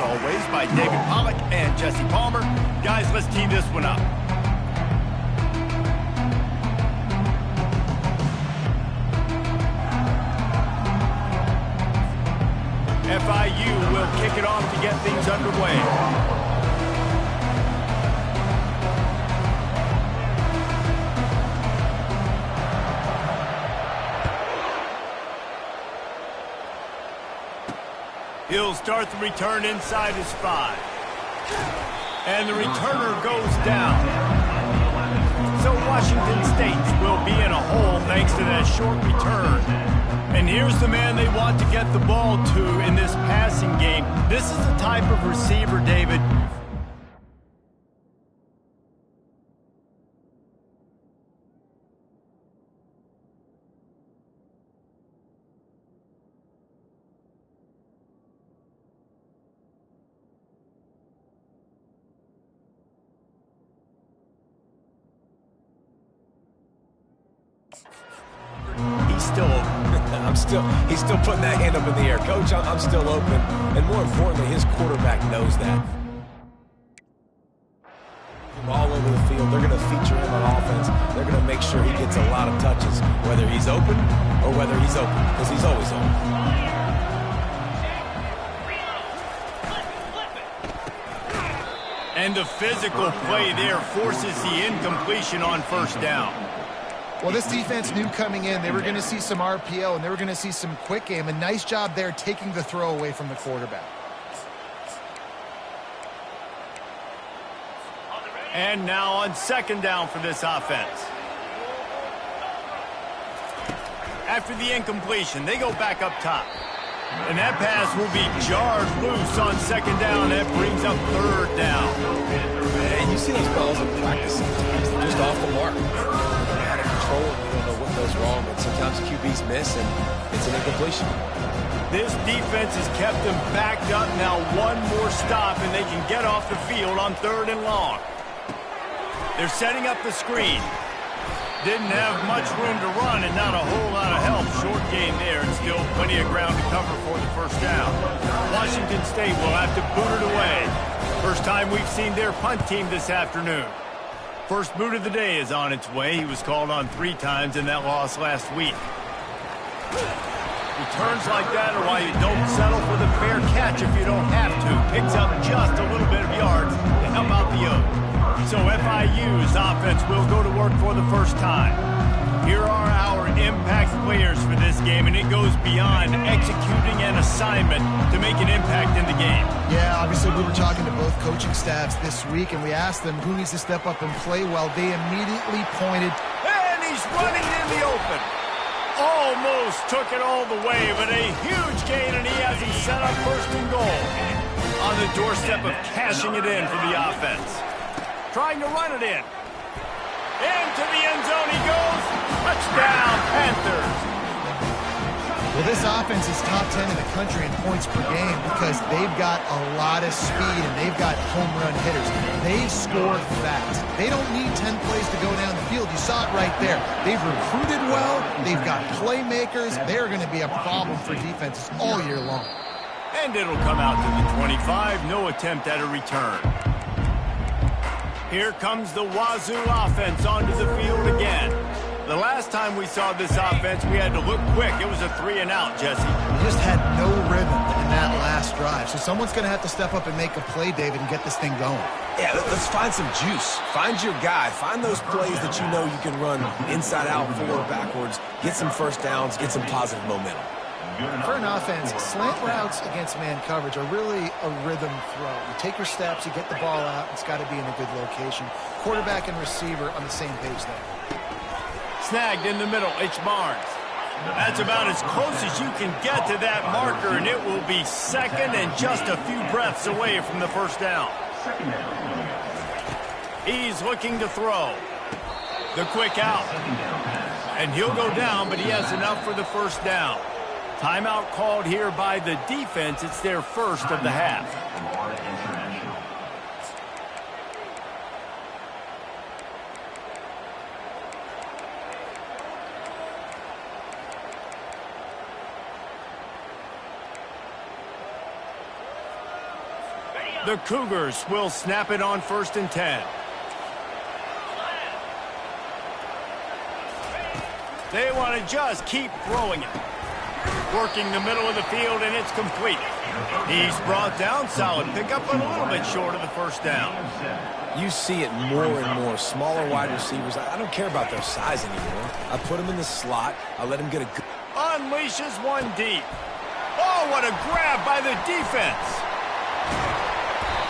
always, by David Pollack and Jesse Palmer. Guys, let's tee this one up. FIU will kick it off to get things underway. He'll start the return inside his 5. And the returner goes down. So Washington State will be in a hole thanks to that short return. And here's the man they want to get the ball to in this passing game. This is the type of receiver, David. He's still open. He's still putting that hand up in the air. Coach, I'm still open. And more importantly, his quarterback knows that. All over the field, they're going to feature him on offense. They're going to make sure he gets a lot of touches, whether he's open or whether he's open, because he's always open. And the physical play there forces the incompletion on first down. Well, this defense knew coming in they were going to see some RPO and they were going to see some quick game. A nice job there taking the throw away from the quarterback. And now on second down for this offense. After the incompletion, they go back up top. And that pass will be jarred loose on second down. That brings up third down. And you see those balls in practice sometimes. They're just off the mark. Out of control, you don't know what goes wrong, but sometimes QBs miss, and it's an incompletion. This defense has kept them backed up. Now one more stop, and they can get off the field on third and long. They're setting up the screen. Didn't have much room to run and not a whole lot of help. Short game there and still plenty of ground to cover for the first down. Washington State will have to boot it away. First time we've seen their punt team this afternoon. First boot of the day is on its way. He was called on 3 times in that loss last week. Returns like that are why you don't settle for the fair catch if you don't have to. Picks up just a little bit of yards to help out the yoke. So FIU's offense will go to work for the first time. Here are our impact players for this game, and it goes beyond executing an assignment to make an impact in the game. Yeah, obviously we were talking to both coaching staffs this week, and we asked them who needs to step up and play well. They immediately pointed. And he's running in the open. Almost took it all the way, but a huge gain, and he has him set up first and goal. On the doorstep of cashing it in for the offense. Trying to run it in. Into the end zone he goes. Touchdown, Panthers. Well, this offense is top 10 in the country in points per game because they've got a lot of speed and they've got home run hitters. They score fast. They don't need 10 plays to go down the field. You saw it right there. They've recruited well. They've got playmakers. They're going to be a problem for defenses all year long. And it'll come out to the 25. No attempt at a return. Here comes the Wazoo offense onto the field again. The last time we saw this offense, we had to look quick. It was a 3-and-out, Jesse. We just had no rhythm in that last drive. So someone's going to have to step up and make a play, David, and get this thing going. Yeah, let's find some juice. Find your guy. Find those plays that you know you can run inside out, forward, backwards. Get some first downs. Get some positive momentum. For an offense, slant routes against man coverage are really a rhythm throw. You take your steps, you get the ball out, it's got to be in a good location. Quarterback and receiver on the same page there. Snagged in the middle, H. Barnes. That's about as close as you can get to that marker, and it will be second and just a few breaths away from the first down. He's looking to throw. The quick out. And he'll go down, but he has enough for the first down. Timeout called here by the defense. It's their first of the half. The Cougars will snap it on 1st and 10. They want to just keep throwing it. Working the middle of the field, and it's complete. He's brought down. Solid pickup, but a little bit short of the 1st down. You see it more and more. Smaller wide receivers. I don't care about their size anymore. I put them in the slot. I let them get a good... Unleashes one deep. Oh, what a grab by the defense.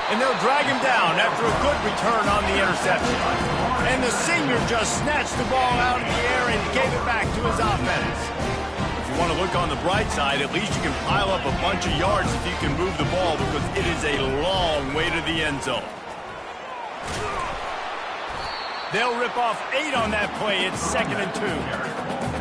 And they'll drag him down after a good return on the interception. And the senior just snatched the ball out of the air and gave it back to his offense. If you want to look on the bright side, at least you can pile up a bunch of yards if you can move the ball, because it is a long way to the end zone. They'll rip off 8 on that play. It's 2nd and 2.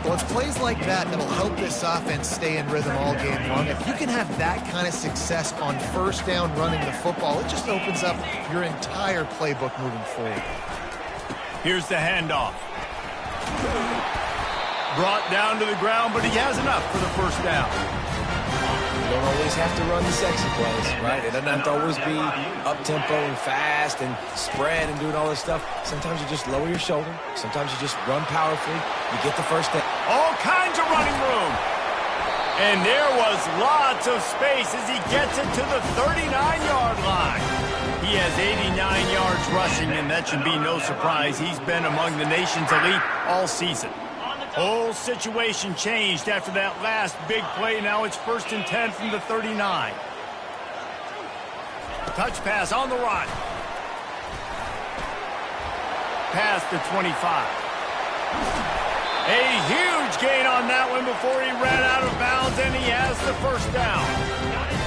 Well, it's plays like that that'll help this offense stay in rhythm all game long. If you can have that kind of success on 1st down running the football, it just opens up your entire playbook moving forward. Here's the handoff. Brought down to the ground, but he has enough for the 1st down. You don't always have to run the sexy plays, right? It doesn't have to always be up-tempo and fast and spread and doing all this stuff. Sometimes you just lower your shoulder. Sometimes you just run powerfully. You get the 1st down. All kinds of running room. And there was lots of space as he gets it to the 39-yard line. He has 89 yards rushing, and that should be no surprise. He's been among the nation's elite all season. Whole situation changed after that last big play. Now it's 1st and 10 from the 39. Touch pass on the run. Past the 25. A huge gain on that one before he ran out of bounds, and he has the 1st down.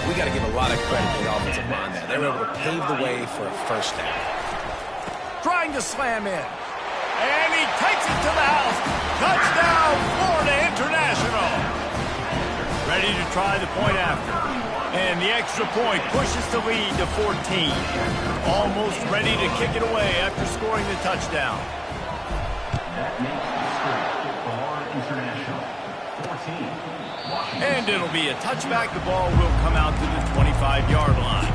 We got to give a lot of credit to the offensive line there. They were able to pave the way for a 1st down. Trying to slam in. And he takes it to the house. Touchdown, Florida International. Ready to try the point after. And the extra point pushes the lead to 14. Almost ready to kick it away after scoring the touchdown. And it'll be a touchback. The ball will come out to the 25-yard line.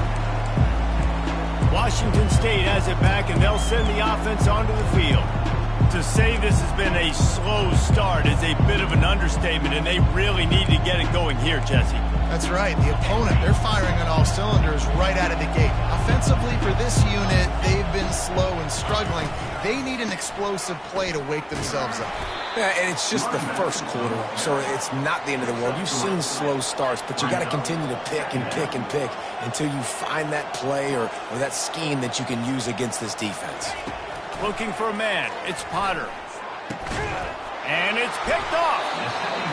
Washington State has it back, and they'll send the offense onto the field. To say this has been a slow start is a bit of an understatement, and they really need to get it going here, Jesse. That's right. The opponent, they're firing on all cylinders right out of the gate. Offensively, for this unit, they've been slow and struggling. They need an explosive play to wake themselves up. Yeah, and it's just the 1st quarter, so it's not the end of the world. You've seen slow starts, but you got to continue to pick and pick and pick until you find that play or that scheme that you can use against this defense. Looking for a man. It's Potter. And it's picked off.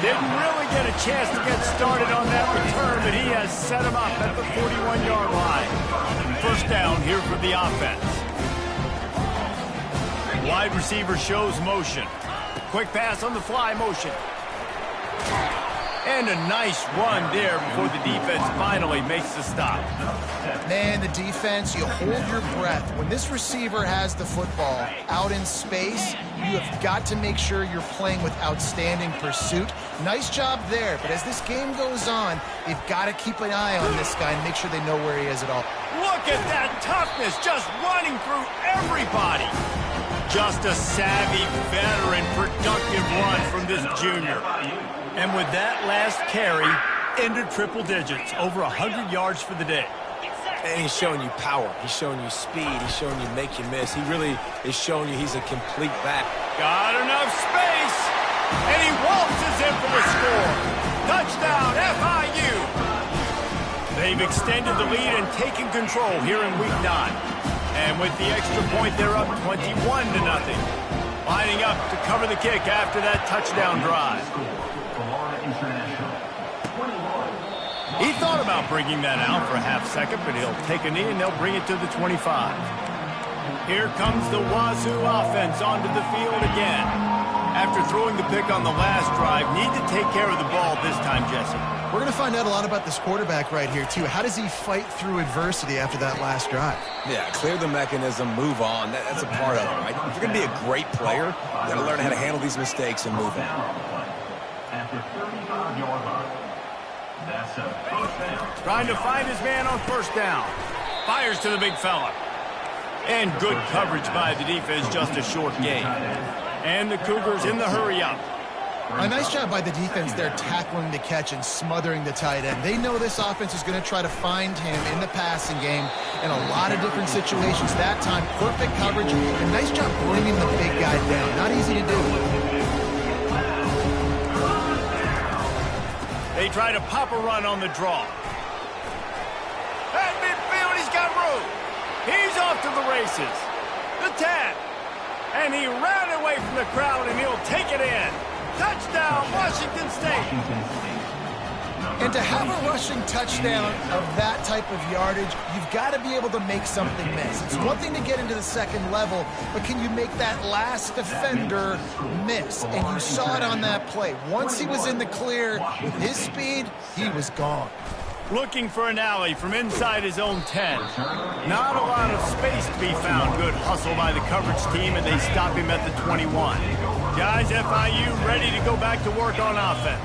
Didn't really get a chance to get started on that return, but he has set him up at the 41-yard line. 1st down here for the offense. Wide receiver shows motion. Quick pass on the fly motion. And a nice run there before the defense finally makes the stop. Man, the defense, you hold your breath. When this receiver has the football out in space, you have got to make sure you're playing with outstanding pursuit. Nice job there, but as this game goes on, they've got to keep an eye on this guy and make sure they know where he is at all. Look at that toughness, just running through everybody. Just a savvy, veteran, productive run from this junior. And with that last carry, into triple digits, over 100 yards for the day. And he's showing you power. He's showing you speed. He's showing you make you miss. He really is showing you he's a complete back. Got enough space, and he waltzes in for the score. Touchdown, FIU. They've extended the lead and taken control here in Week 9. And with the extra point, they're up 21-0. Lining up to cover the kick after that touchdown drive. He thought about bringing that out for a half second, but he'll take a knee and they'll bring it to the 25. Here comes the Wazoo offense onto the field again. After throwing the pick on the last drive, need to take care of the ball this time, Jesse. We're going to find out a lot about this quarterback right here, too. How does he fight through adversity after that last drive? Yeah, clear the mechanism, move on. That's a part of it, right? If you're going to be a great player, you got to learn how to handle these mistakes and move on. At the 35-yard line. That's a 1st down. Trying to find his man on 1st down. Fires to the big fella. And good coverage by the defense, just a short gain. And the Cougars in the hurry-up. A nice job by the defense there tackling the catch and smothering the tight end. They know this offense is going to try to find him in the passing game in a lot of different situations. That time, perfect coverage, and nice job bringing the big guy down. Not easy to do. They try to pop a run on the draw. At midfield, he's got room. He's off to the races. The 10. And he ran away from the crowd, and he'll take it in. Touchdown, Washington State. And to have a rushing touchdown of that type of yardage, you've got to be able to make something miss. It's one thing to get into the second level, but can you make that last defender miss? And you saw it on that play. Once he was in the clear, with his speed, he was gone. Looking for an alley from inside his own 10. Not a lot of space to be found. Good hustle by the coverage team, and they stop him at the 21. Guys, FIU ready to go back to work on offense.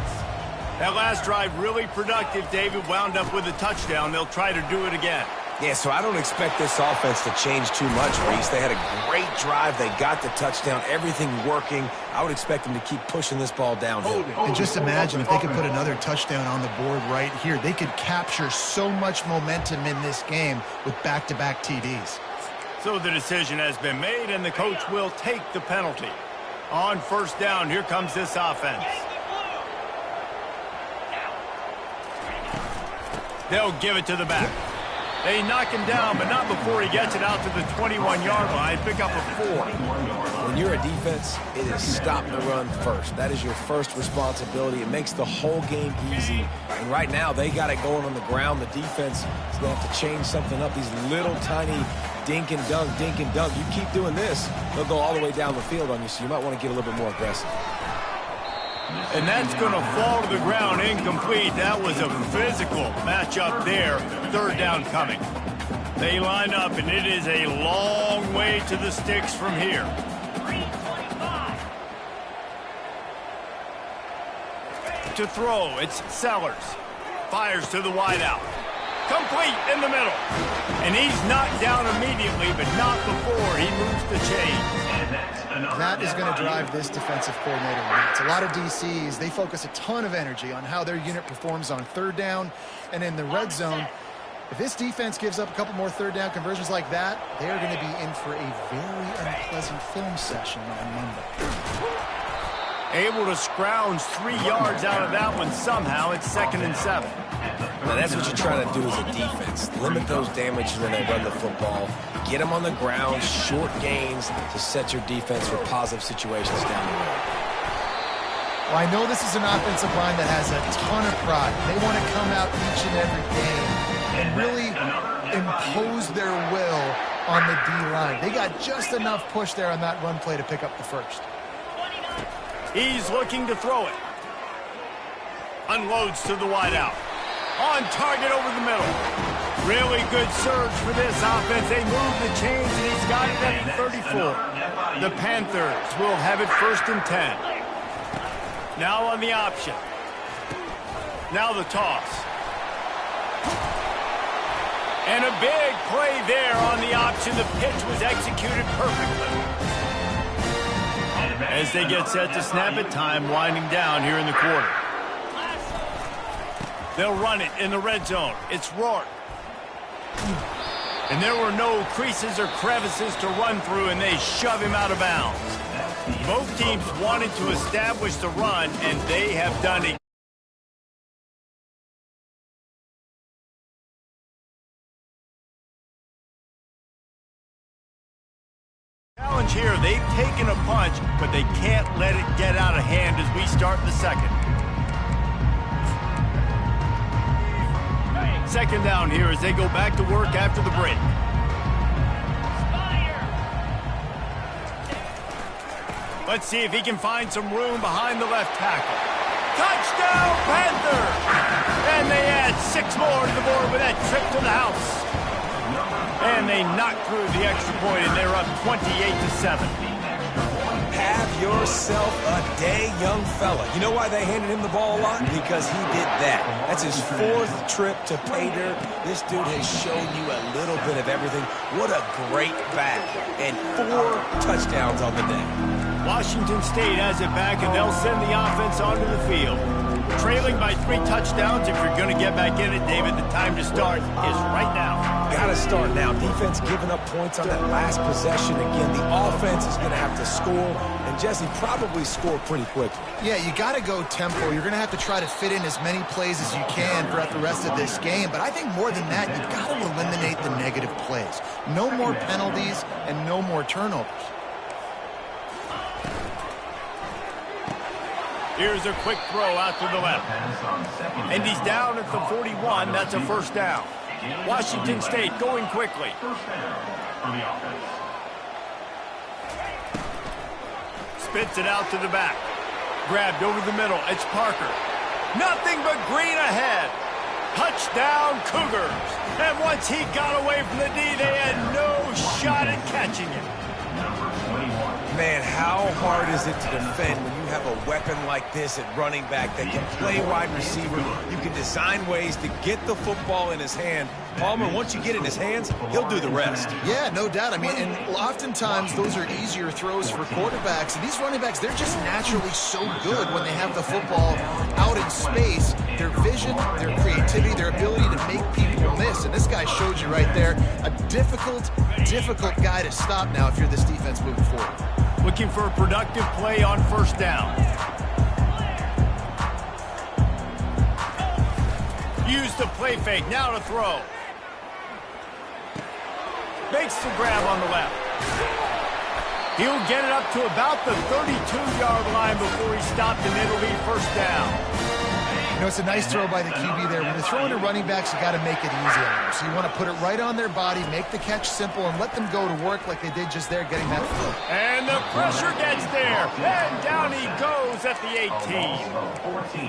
That last drive really productive. David wound up with a touchdown. They'll try to do it again. Yeah, so I don't expect this offense to change too much, Reese. They had a great drive. They got the touchdown. Everything working. I would expect them to keep pushing this ball downhill. And just imagine if they could put another touchdown on the board right here. They could capture so much momentum in this game with back-to-back TDs. So the decision has been made, and the coach will take the penalty. On first down, here comes this offense. They'll give it to the back. They knock him down, but not before he gets it out to the 21-yard line. Pick up a 4. When you're a defense, it is stop the run first. That is your first responsibility. It makes the whole game easy. And right now, they got it going on the ground. The defense is going to have to change something up. These little tiny dink and dunk, dink and dunk. You keep doing this, they'll go all the way down the field on you, so you might want to get a little bit more aggressive. And that's going to fall to the ground incomplete. That was a physical matchup there. Third down coming. They line up, and it is a long way to the sticks from here. To throw, it's Sellers. Fires to the wideout. Complete in the middle. And he's knocked down immediately, but not before he moves the chains. That is going to drive this defensive coordinator nuts. A lot of DCs, they focus a ton of energy on how their unit performs on third down and in the red zone. If this defense gives up a couple more third down conversions like that, they are going to be in for a very unpleasant film session on Monday. Able to scrounge 3 yards out of that one somehow. It's 2nd and 7. Now, that's what you're trying to do as a defense. Limit those damages when they run the football. Get them on the ground, short gains to set your defense for positive situations down the road. Well, I know this is an offensive line that has a ton of pride. They want to come out each and every game and really impose their will on the D-line. They got just enough push there on that run play to pick up the first. He's looking to throw it. Unloads to the wideout. On target over the middle. Really good surge for this offense. They move the chains, and he's got it at the 34. The Panthers will have it 1st and 10. Now on the option. Now the toss. And a big play there on the option. The pitch was executed perfectly. As they get set to snap it, time winding down here in the quarter. They'll run it in the red zone. It's Rourke. And there were no creases or crevices to run through, and they shove him out of bounds. Both teams wanted to establish the run, and they have done it. Challenge here, they've taken a punch, but they can't let it get out of hand as we start the second. Second down here as they go back to work after the break. Let's see if he can find some room behind the left tackle. Touchdown, Panther! And they add 6 more to the board with that trip to the house. And they knock through the extra point, and they're up 28-7. Have yourself a day, young fella. You know why they handed him the ball a lot? Because he did that. That's his 4th trip to pay dirt. This dude has shown you a little bit of everything. What a great back. And 4 touchdowns on the day. Washington State has it back, and they'll send the offense onto the field. Trailing by 3 touchdowns. If you're going to get back in it, David, the time to start is right now. Got to start now. Defense giving up points on that last possession. Again, the offense is going to have to score, and Jesse probably score pretty quickly. Yeah, you got to go tempo. You're going to have to try to fit in as many plays as you can throughout the rest of this game. But I think more than that, you've got to eliminate the negative plays. No more penalties and no more turnovers. Here's a quick throw out to the left. And he's down at the 41. That's a first down. Washington State going quickly. Spits it out to the back. Grabbed over the middle. It's Parker. Nothing but green ahead. Touchdown Cougars. And once he got away from the D, they had no shot at catching him. Man, how hard is it to defend when you have a weapon like this at running back that can play wide receiver? You can design ways to get the football in his hand. Palmer, once you get it in his hands, he'll do the rest. Yeah, no doubt. I mean, and oftentimes those are easier throws for quarterbacks. And these running backs, they're just naturally so good when they have the football out in space. Their vision, their creativity, their ability to make people miss. And this guy showed you right there, a difficult guy to stop now if you're this defense moving forward. Looking for a productive play on first down. Use the play fake. Now to throw. Makes the grab on the left. He'll get it up to about the 32-yard line before he's stopped, and it'll be first down. You know, it's a nice throw by the QB there. When you're throwing to running backs, you got to make it easy on them. So you want to put it right on their body, make the catch simple, and let them go to work like they did just there, getting that throw. And the pressure gets there. And down he goes at the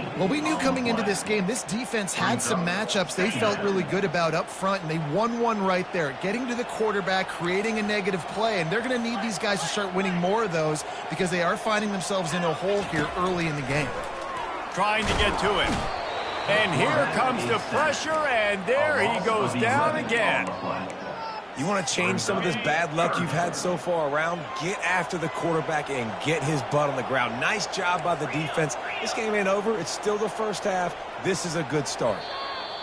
18. Well, we knew coming into this game, this defense had some matchups they felt really good about up front, and they won one right there, getting to the quarterback, creating a negative play. And they're going to need these guys to start winning more of those because they are finding themselves in a hole here early in the game. Trying to get to it. And here comes the pressure, and there he goes down again. You want to change some of this bad luck you've had so far around? Get after the quarterback and get his butt on the ground. Nice job by the defense. This game ain't over. It's still the first half. This is a good start.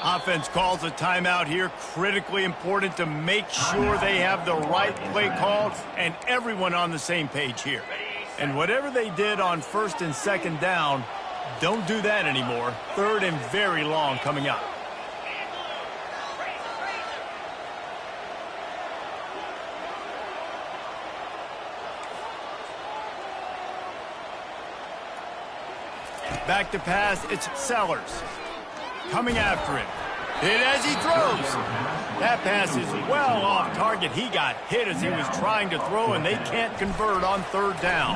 Offense calls a timeout here. Critically important to make sure they have the right play called and everyone on the same page here. And whatever they did on first and second down, don't do that anymore. Third and very long coming up. Back to pass, it's Sellers. Coming after him. Hit as he throws. That pass is well off target. He got hit as he was trying to throw, and they can't convert on third down.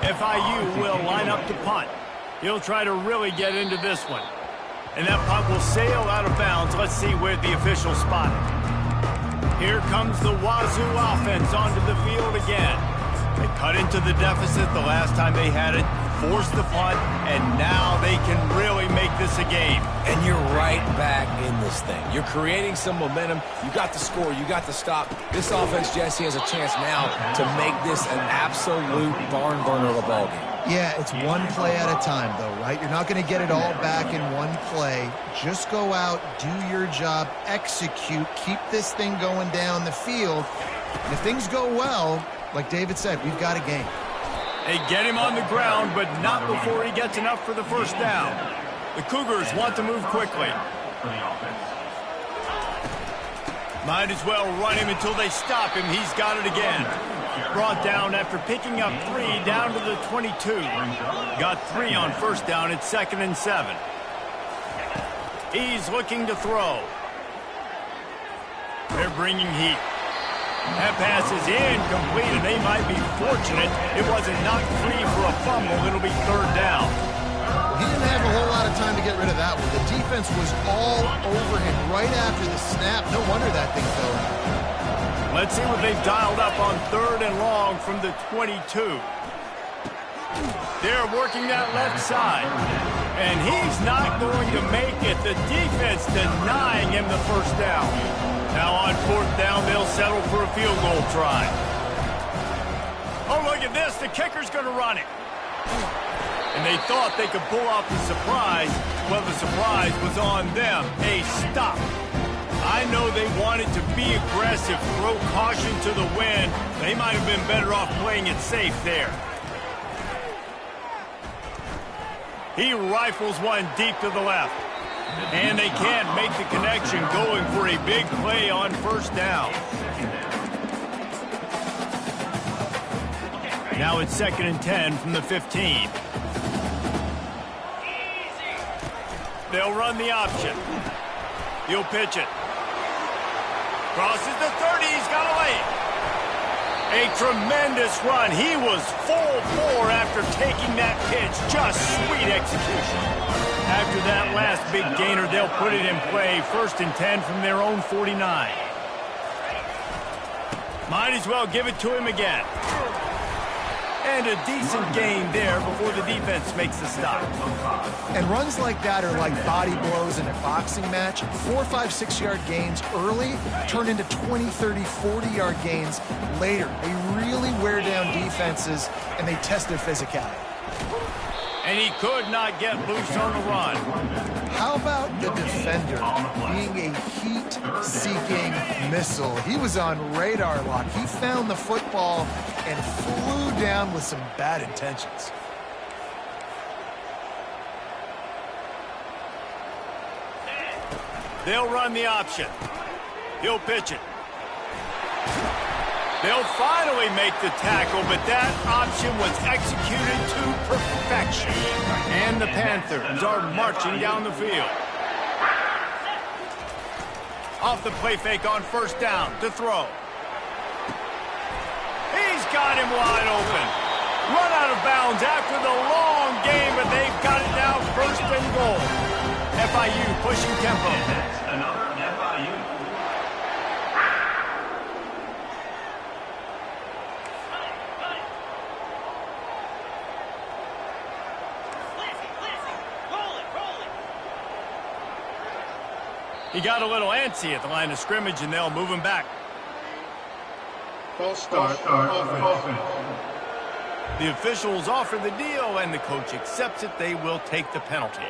FIU will line up to punt. He'll try to really get into this one. And that punt will sail out of bounds. Let's see where the official spot it. Here comes the Wazoo offense onto the field again. They cut into the deficit the last time they had it, forced the punt, and now they can really make this a game. And you're right back in this thing. You're creating some momentum. You got the score. You got the stop. This offense, Jesse, has a chance now to make this an absolute barn burner of a ball game. Yeah, it's one play at a time, though, right? You're not going to get it all back in one play. Just go out, do your job, execute, keep this thing going down the field. And if things go well, like David said, we've got a game. They get him on the ground, but not before he gets enough for the first down. The Cougars want to move quickly. Might as well run him until they stop him. He's got it again. Brought down after picking up 3 down to the 22. Got 3 on first down. It's 2nd and 7. He's looking to throw. They're bringing heat. That pass is incomplete, and they might be fortunate it wasn't knocked free for a fumble. It'll be third down. He didn't have a whole lot of time to get rid of that one. The defense was all over him right after the snap. No wonder that thing fell out. Let's see what they've dialed up on third and long from the 22. They're working that left side. And he's not going to make it. The defense denying him the first down. Now on 4th down, they'll settle for a field goal try. Oh, look at this. The kicker's going to run it. And they thought they could pull off the surprise. Well, the surprise was on them. A stop. I know they wanted to be aggressive, throw caution to the wind. They might have been better off playing it safe there. He rifles one deep to the left. And they can't make the connection, going for a big play on 1st down. Now it's 2nd and 10 from the 15. They'll run the option. He'll pitch it. Crosses the 30. He's got to lay it. A tremendous run. He was full bore after taking that pitch. Just sweet execution. After that last big gainer, they'll put it in play. 1st and 10 from their own 49. Might as well give it to him again. And a decent gain there before the defense makes the stop. And runs like that are like body blows in a boxing match. 4, 5, 6-yard gains early turn into 20, 30, 40-yard gains later. They really wear down defenses, and they test their physicality. And he could not get loose on the run. How about the defender being a heat-seeking missile? He was on radar lock. He found the football and flew down with some bad intentions. They'll run the option. He'll pitch it. They'll finally make the tackle, but that option was executed to perfection. And the Panthers are marching down the field. Off the play fake on 1st down to throw. He's got him wide open. Run out of bounds after the long game, but they've got it now 1st and goal. FIU pushing tempo. Another FIU. He got a little antsy at the line of scrimmage, and they'll move him back. False start offense. The officials offer the deal, and the coach accepts it. They will take the penalty.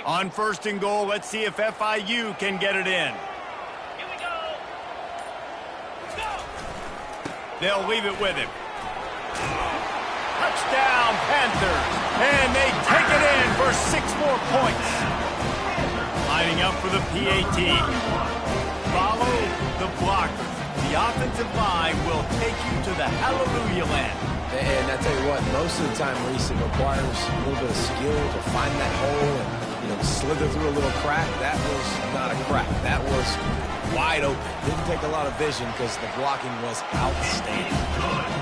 On 1st and goal, let's see if FIU can get it in. Here we go. Let's go. They'll leave it with him. Touchdown, Panthers. And they take it in for 6 more points. Lining up for the PAT. Follow the blocker. The offensive line will take you to the hallelujah land. And I tell you what, most of the time, Reese, it requires a little bit of skill to find that hole and, slither through a little crack. That was not a crack. That was wide open. Didn't take a lot of vision because the blocking was outstanding.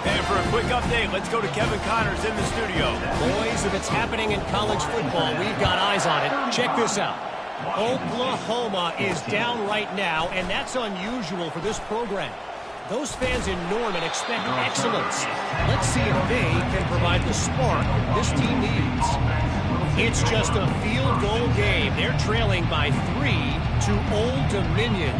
And for a quick update, let's go to Kevin Connors in the studio. Boys, if it's happening in college football, we've got eyes on it. Check this out. Oklahoma is down right now, and that's unusual for this program. Those fans in Norman expect excellence. Let's see if they can provide the spark this team needs. It's just a field goal game. They're trailing by 3 to Old Dominion.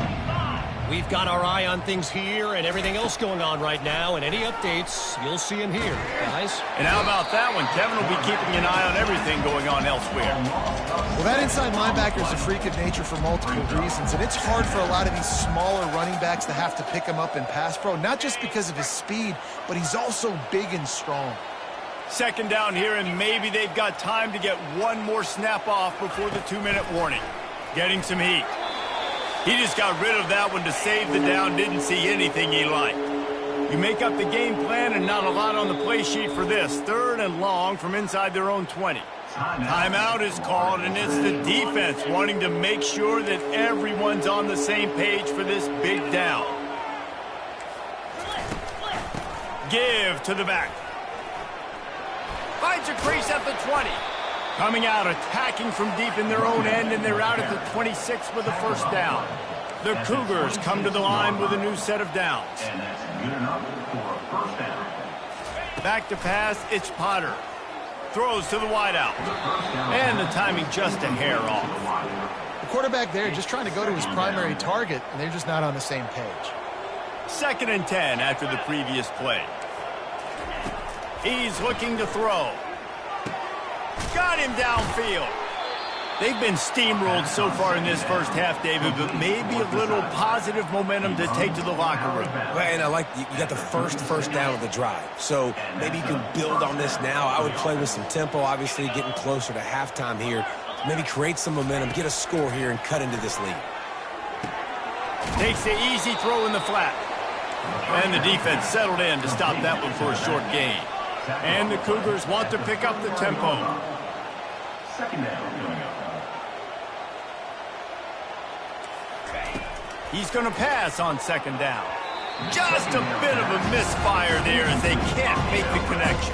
We've got our eye on things here and everything else going on right now, and any updates, you'll see them here, guys. And how about that one? Kevin will be keeping an eye on everything going on elsewhere. Well, that inside linebacker is a freak of nature for multiple reasons, and it's hard for a lot of these smaller running backs to have to pick him up in pass pro, not just because of his speed, but he's also big and strong. 2nd down here, and maybe they've got time to get one more snap off before the 2-minute warning. Getting some heat. He just got rid of that one to save the down, didn't see anything he liked. You make up the game plan and not a lot on the play sheet for this. 3rd and long from inside their own 20. Timeout is called, and it's the defense wanting to make sure that everyone's on the same page for this big down. Give to the back. Finds a crease at the 20. Coming out, attacking from deep in their own end, and they're out at the 26 with the first down. The Cougars come to the line with a new set of downs. And that's good enough for a first down. Back to pass, it's Potter. Throws to the wideout. And the timing just a hair off. The quarterback there just trying to go to his primary target, and they're just not on the same page. 2nd and 10 after the previous play. He's looking to throw. Got him downfield. They've been steamrolled so far in this first half, David, but maybe a little positive momentum to take to the locker room. And I like you got the first down of the drive. So maybe you can build on this now. I would play with some tempo, obviously getting closer to halftime here. Maybe create some momentum, get a score here, and cut into this lead. Takes the easy throw in the flat. And the defense settled in to stop that one for a short gain. And the Cougars want to pick up the tempo. 2nd down coming up. He's going to pass on 2nd down. Just a bit of a misfire there as they can't make the connection.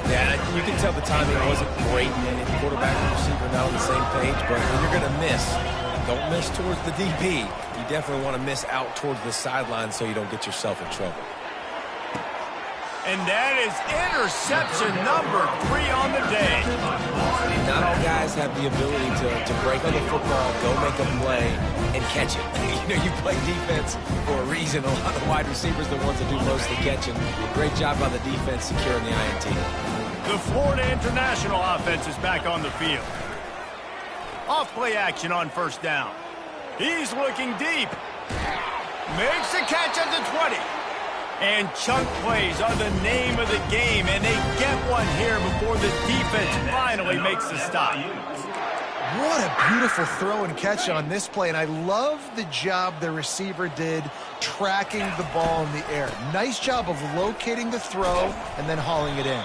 Yeah, you can tell the timing wasn't great. And quarterback and receiver not on the same page. But when you're going to miss, don't miss towards the DB. You definitely want to miss out towards the sideline so you don't get yourself in trouble. And that is interception number 3 on the day. Not all guys have the ability to break on the football, go make a play, and catch it. You know, you play defense for a reason. A lot of wide receivers are the ones that do most of the catching. Great job by the defense securing the INT. The Florida International offense is back on the field. Off-play action on 1st down. He's looking deep. Makes the catch at the 20. And chunk plays are the name of the game, and they get one here before the defense finally makes the stop. What a beautiful throw and catch on this play, and I love the job the receiver did tracking the ball in the air. Nice job of locating the throw and then hauling it in.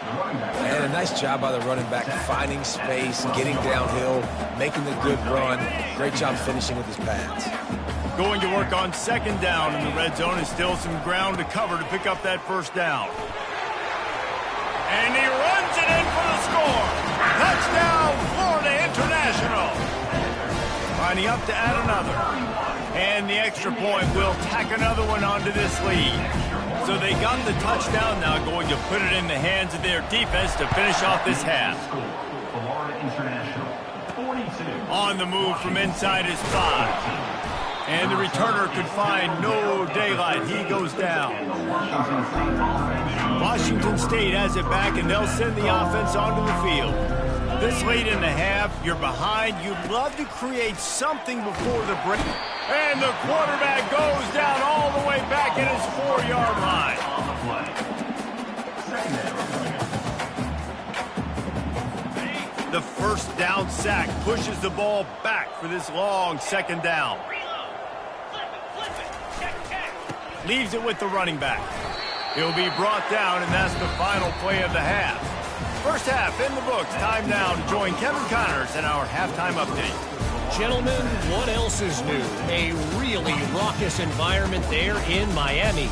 And a nice job by the running back, finding space, getting downhill, making a good run. Great job finishing with his pads. Going to work on 2nd down in the red zone, and still some ground to cover to pick up that 1st down. And he runs it in for the score. Touchdown, Florida International. Lining up to add another. And the extra point will tack another one onto this lead. So they got the touchdown, now going to put it in the hands of their defense to finish off this half. Florida International, 42. On the move from inside his 5. And the returner could find no daylight. He goes down. Washington State has it back, and they'll send the offense onto the field. This late in the half, you're behind. You'd love to create something before the break. And the quarterback goes down all the way back at his 4-yard line. The 1st down sack pushes the ball back for this long 2nd down. Leaves it with the running back. He'll be brought down, and that's the final play of the half. First half in the books. Time now to join Kevin Connors in our halftime update. Gentlemen, what else is new? A really raucous environment there in Miami.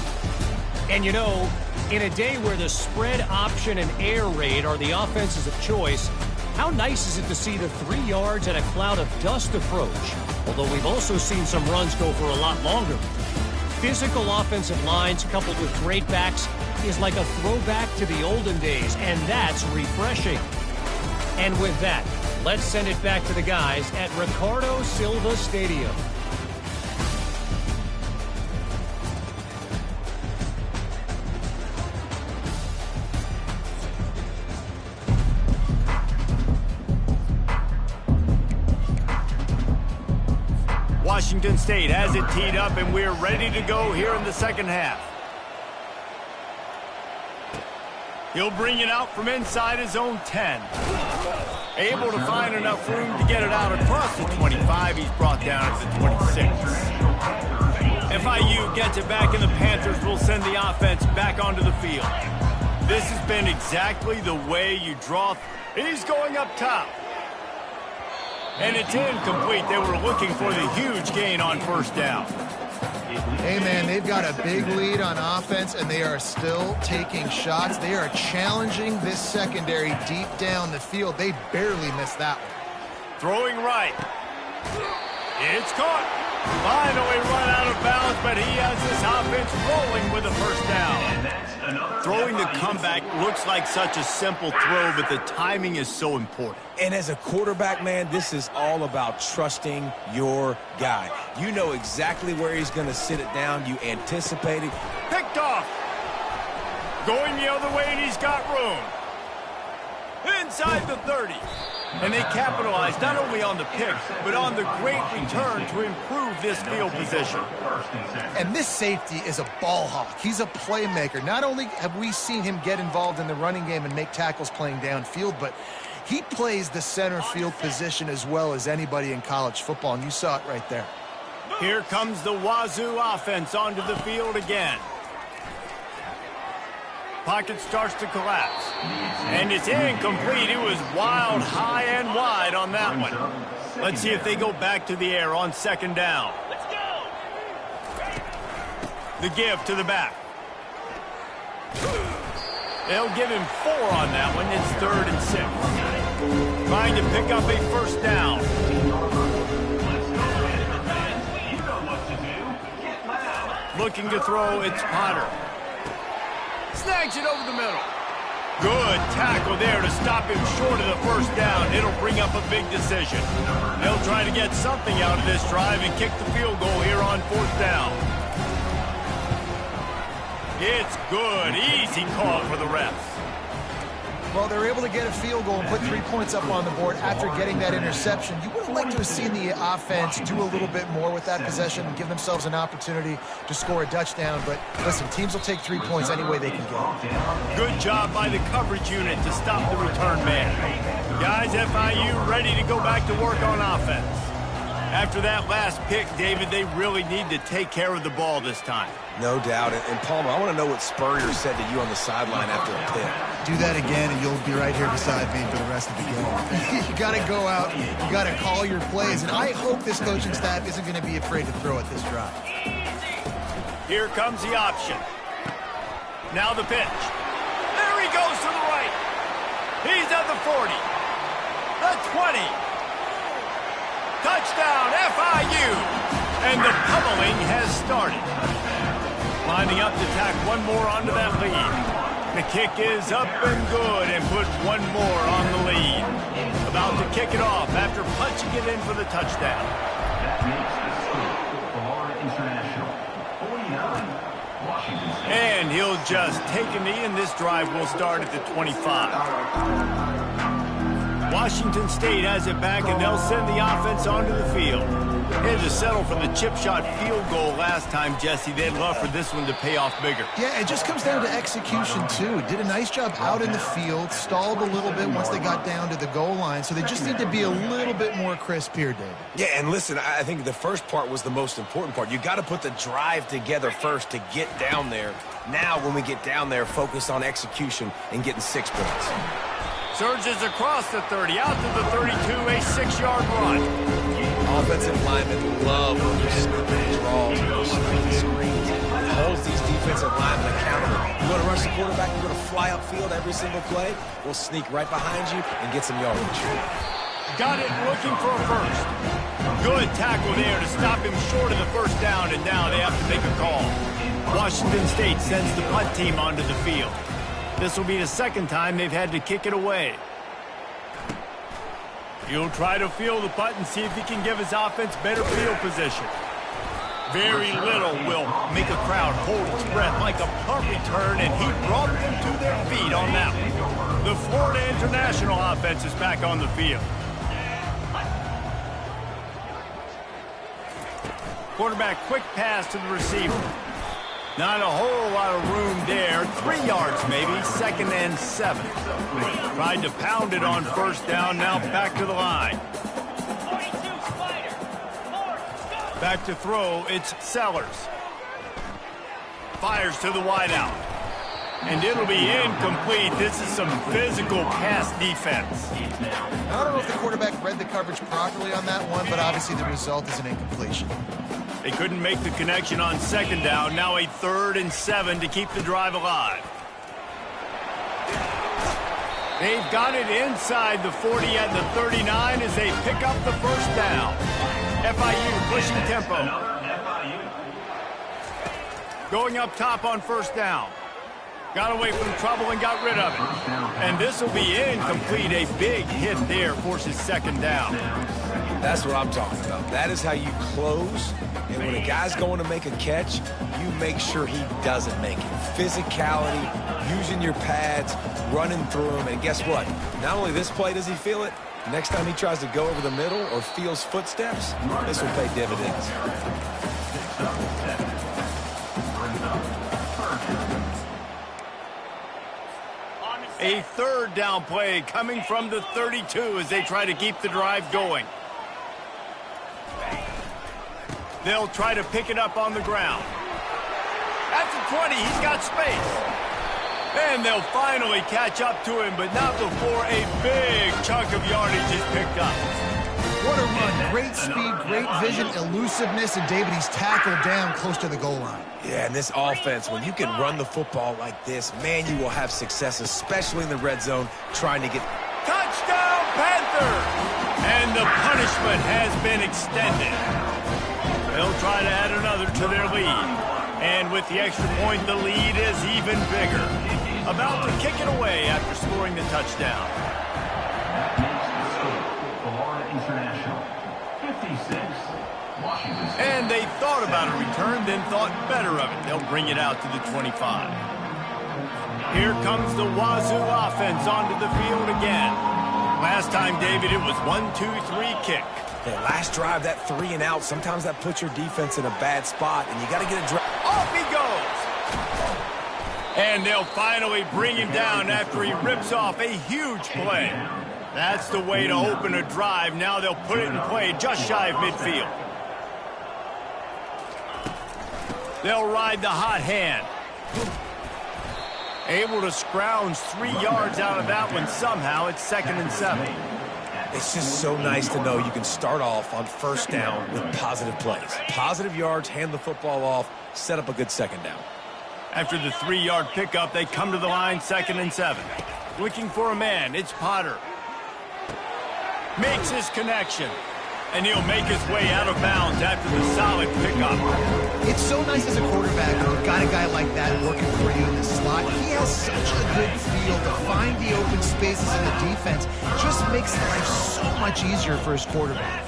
And you know, in a day where the spread option and air raid are the offenses of choice, how nice is it to see the 3 yards and a cloud of dust approach? Although we've also seen some runs go for a lot longer. Physical offensive lines coupled with great backs is like a throwback to the olden days, and that's refreshing. And with that, let's send it back to the guys at Ricardo Silva Stadium. Washington State has it teed up, and we're ready to go here in the 2nd half. He'll bring it out from inside his own 10. Able to find enough room to get it out across the 25. He's brought down at the 26. FIU gets it back, and the Panthers will send the offense back onto the field. This has been exactly the way you draw. He's going up top. And it's incomplete. They were looking for the huge gain on 1st down. Hey, man, they've got a big lead on offense, and they are still taking shots. They are challenging this secondary deep down the field. They barely missed that one. Throwing right. It's caught. Finally run out of bounds, but he has this offense rolling with a first down. Throwing the comeback looks like such a simple throw, but the timing is so important. And as a quarterback, man, this is all about trusting your guy. You know exactly where he's going to sit it down. You anticipate it. Picked off. Going the other way, and he's got room. Inside the 30. And they capitalized not only on the pick, but on the great return to improve this field position. And this safety is a ball hawk. He's a playmaker. Not only have we seen him get involved in the running game and make tackles playing downfield, but he plays the center field position as well as anybody in college football, and you saw it right there. Here comes the Wazoo offense onto the field again. Pocket starts to collapse. And it's incomplete. It was wild, high and wide on that one. Let's see if they go back to the air on second down. Let's go. The give to the back. They'll give him 4 on that one. It's 3rd and 6. Trying to pick up a first down. Looking to throw, it's Potter. Snags it over the middle. Good tackle there to stop him short of the first down. It'll bring up a big decision. They'll try to get something out of this drive and kick the field goal here on 4th down. It's good. Easy call for the refs. Well, they were able to get a field goal and put 3 points up on the board after getting that interception. You would have liked to have seen the offense do a little bit more with that possession and give themselves an opportunity to score a touchdown. But listen, teams will take 3 points any way they can get. Good job by the coverage unit to stop the return man. Guys, FIU ready to go back to work on offense. After that last pick, David, they really need to take care of the ball this time. No doubt. And Palmer, I want to know what Spurrier said to you on the sideline after a pick. Do that again, and you'll be right here beside me for the rest of the game. You got to go out, you got to call your plays, and I hope this coaching staff isn't going to be afraid to throw at this drive. Here comes the option. Now the pitch. There he goes to the right. He's at the 40. The 20. Touchdown, FIU. And the pummeling has started. Lining up to tack one more onto that lead. The kick is up and good and put one more on the lead. About to kick it off after punching it in for the touchdown. That makes the score Florida International 49, Washington State. And he'll just take a knee, and this drive will start at the 25. Washington State has it back, and they'll send the offense onto the field. They had to settle for the chip shot field goal last time, Jesse. They'd love for this one to pay off bigger. Yeah, it just comes down to execution, too. Did a nice job out in the field, stalled a little bit once they got down to the goal line, so they just need to be a little bit more crisp here, David. Yeah, and listen, I think the first part was the most important part. You got to put the drive together first to get down there. Now, when we get down there, focus on execution and getting 6 points. Surges across the 30, out to the 32, a 6-yard run. Offensive linemen love those draws, those screens. It holds these defensive linemen accountable. You want to rush the quarterback, you're going to fly upfield every single play. We'll sneak right behind you and get some yardage. Got it looking for a first. Good tackle there to stop him short of the first down, and now they have to make a call. Washington State sends the punt team onto the field. This will be the second time they've had to kick it away. He'll try to field the punt and see if he can give his offense better field position. Very little will make a crowd hold its breath like a punt return, and he brought them to their feet on that one. The Florida International offense is back on the field. Quarterback quick pass to the receiver. Not a whole lot of room there. 3 yards maybe, 2nd and 7. Tried to pound it on first down, now back to the line. 42 Spider. 4, go. Back to throw, it's Sellers. Fires to the wideout. And it'll be incomplete. This is some physical pass defense. I don't know if the quarterback read the coverage properly on that one, but obviously the result is an incompletion. They couldn't make the connection on second down. Now a 3rd and 7 to keep the drive alive. They've got it inside the 40 at the 39 as they pick up the first down. FIU pushing tempo. Going up top on first down. Got away from trouble and got rid of it. And this will be incomplete. A big hit there forces second down. That's what I'm talking about. That is how you close. And when a guy's going to make a catch, you make sure he doesn't make it. Physicality, using your pads, running through them. And guess what? Not only this play does he feel it, next time he tries to go over the middle or feels footsteps, this will pay dividends. A 3rd down play coming from the 32 as they try to keep the drive going. They'll try to pick it up on the ground. At the 20, he's got space. And they'll finally catch up to him, but not before a big chunk of yardage is picked up. What a run. Great speed, great vision, elusiveness, and David, he's tackled down close to the goal line. Yeah, and this offense, when you can run the football like this, man, you will have success, especially in the red zone, trying to get... Touchdown, Panthers! And the punishment has been extended. They'll try to add another to their lead. And with the extra point, the lead is even bigger. About to kick it away after scoring the touchdown. International, 56, Washington State. And they thought about a return, then thought better of it. They'll bring it out to the 25. Here comes the Wazoo offense onto the field again. Last time, David, it was 1-2-3 kick. Yeah, last drive, that 3 and out, sometimes that puts your defense in a bad spot, and you got to get a drive. Off he goes! And they'll finally bring him down after he rips off a huge play. That's the way to open a drive. Now they'll put it in play just shy of midfield. They'll ride the hot hand. Able to scrounge 3 yards out of that one somehow. It's 2nd and 7. It's just so nice to know you can start off on first down with positive plays. Positive yards, hand the football off, set up a good second down. After the 3-yard pickup, they come to the line, 2nd and 7. Looking for a man. It's Potter. Makes his connection. And he'll make his way out of bounds after the solid pickup. It's so nice as a quarterback when you've got a guy like that working for you in the slot. He has such a good feel to find the open spaces in the defense. Just makes life so much easier for his quarterback.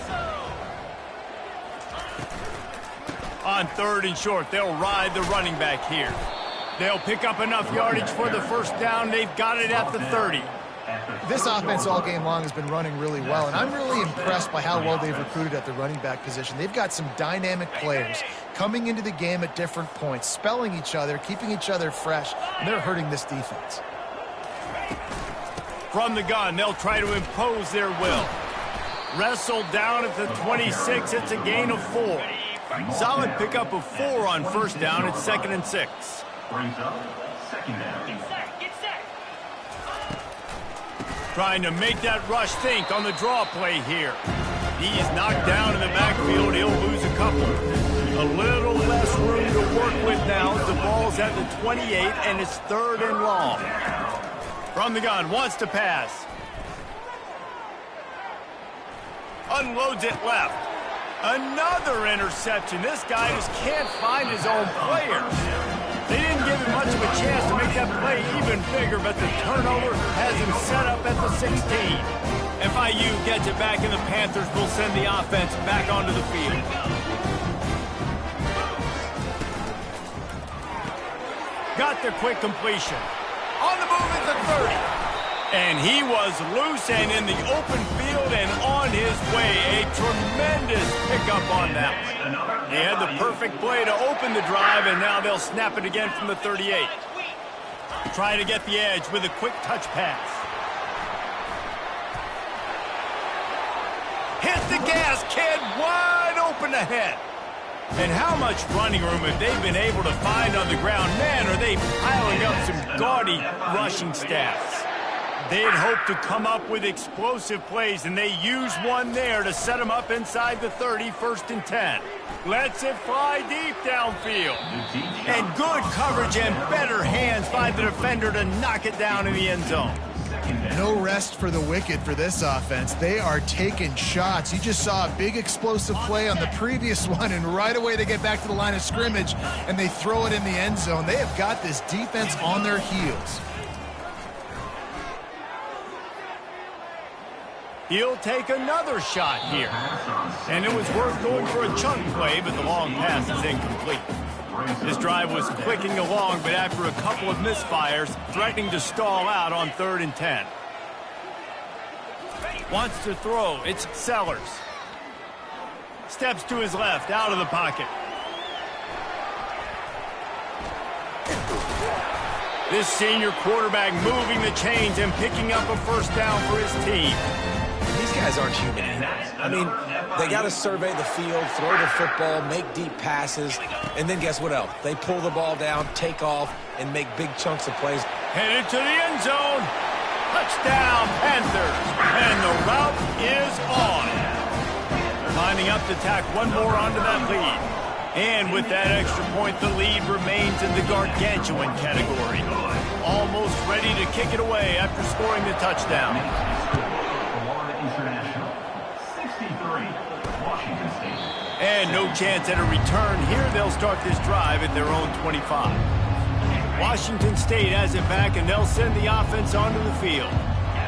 On 3rd and short, they'll ride the running back here. They'll pick up enough yardage for the first down. They've got it at the 30. This offense all game long has been running really well, and I'm really impressed by how well they've recruited at the running back position. They've got some dynamic players coming into the game at different points, spelling each other, keeping each other fresh, and they're hurting this defense. From the gun, they'll try to impose their will. Wrestled down at the 26. It's a gain of 4. Solid pickup of 4 on first down. It's 2nd and 6. Brings up second down. Trying to make that rush think on the draw play here. He's knocked down in the backfield. He'll lose a couple. A little less room to work with now. The ball's at the 28, and it's 3rd and long. From the gun, wants to pass. Unloads it left. Another interception. This guy just can't find his own players. They didn't give him much of a chance to make that play even bigger, but the turnover has him set up at the 16. FIU gets it back, and the Panthers will send the offense back onto the field. Got the quick completion. On the move at the 30. And he was loose and in the open field and on his way. A tremendous pickup on that one. He had the perfect play to open the drive, and now they'll snap it again from the 38. Trying to get the edge with a quick touch pass. Hit the gas, kid, wide open ahead. And how much running room have they been able to find on the ground? Man, are they piling up some gaudy rushing stats. They had hoped to come up with explosive plays, and they used one there to set them up inside the 30, 1st and 10. Lets it fly deep downfield. And good coverage and better hands by the defender to knock it down in the end zone. No rest for the wicked for this offense. They are taking shots. You just saw a big explosive play on the previous one, and right away they get back to the line of scrimmage, and they throw it in the end zone. They have got this defense on their heels. He'll take another shot here. And it was worth going for a chunk play, but the long pass is incomplete. This drive was clicking along, but after a couple of misfires, threatening to stall out on 3rd and 10. Wants to throw. It's Sellers. Steps to his left, out of the pocket. This senior quarterback moving the chains and picking up a first down for his team. These guys aren't human either. I mean, they got to survey the field, throw the football, make deep passes, and then guess what else? They pull the ball down, take off, and make big chunks of plays. Headed to the end zone. Touchdown, Panthers. And the route is on. Lining up to tack one more onto that lead. And with that extra point, the lead remains in the gargantuan category. Almost ready to kick it away after scoring the touchdown. International, 63, Washington State. And no chance at a return here. They'll start this drive at their own 25. Washington State has it back, and they'll send the offense onto the field.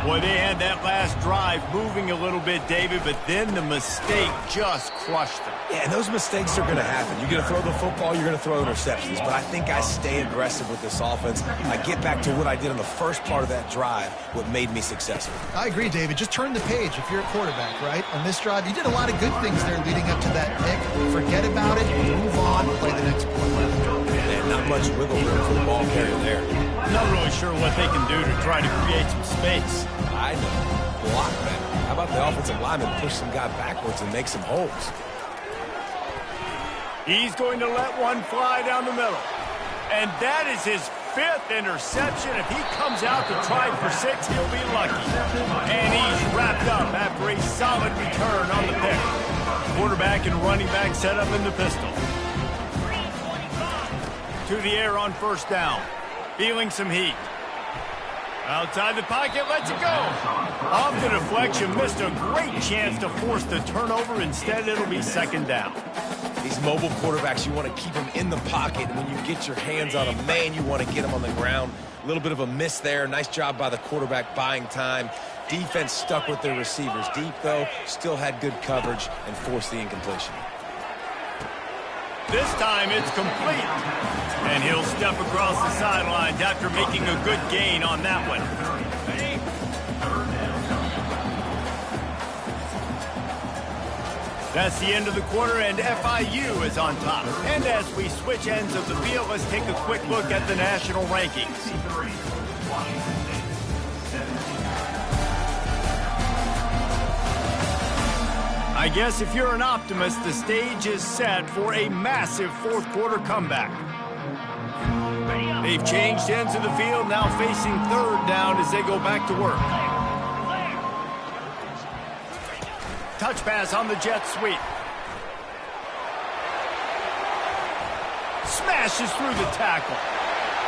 Boy, they had that last drive moving a little bit, David, but then the mistake just crushed them. Yeah, and those mistakes are going to happen. You're going to throw the football, you're going to throw interceptions. But I think I stay aggressive with this offense. I get back to what I did in the first part of that drive, what made me successful. I agree, David. Just turn the page if you're a quarterback, right? On this drive, you did a lot of good things there leading up to that pick. Forget about it, move on, play the next play. And not much wiggle room for the ball carrier there. Not really sure what they can do to try to create some space. I know. Block better. How about the offensive lineman push some guy backwards and make some holes? He's going to let one fly down the middle. And that is his 5th interception. If he comes out to try for 6, he'll be lucky. And he's wrapped up after a solid return on the pick. Quarterback and running back set up in the pistol. To the air on 1st down. Feeling some heat. Outside the pocket, lets it go. Off the deflection, missed a great chance to force the turnover. Instead, it'll be 2nd down. These mobile quarterbacks, you want to keep them in the pocket. When you get your hands on a man, you want to get them on the ground. A little bit of a miss there. Nice job by the quarterback buying time. Defense stuck with their receivers deep, though. Still had good coverage and forced the incompletion. This time it's complete. And he'll step across the sidelines after making a good gain on that one. That's the end of the quarter, and FIU is on top. And as we switch ends of the field, let's take a quick look at the national rankings. I guess if you're an optimist, the stage is set for a massive 4th quarter comeback. They've changed ends of the field, now facing 3rd down as they go back to work. Touch pass on the jet sweep. Smashes through the tackle.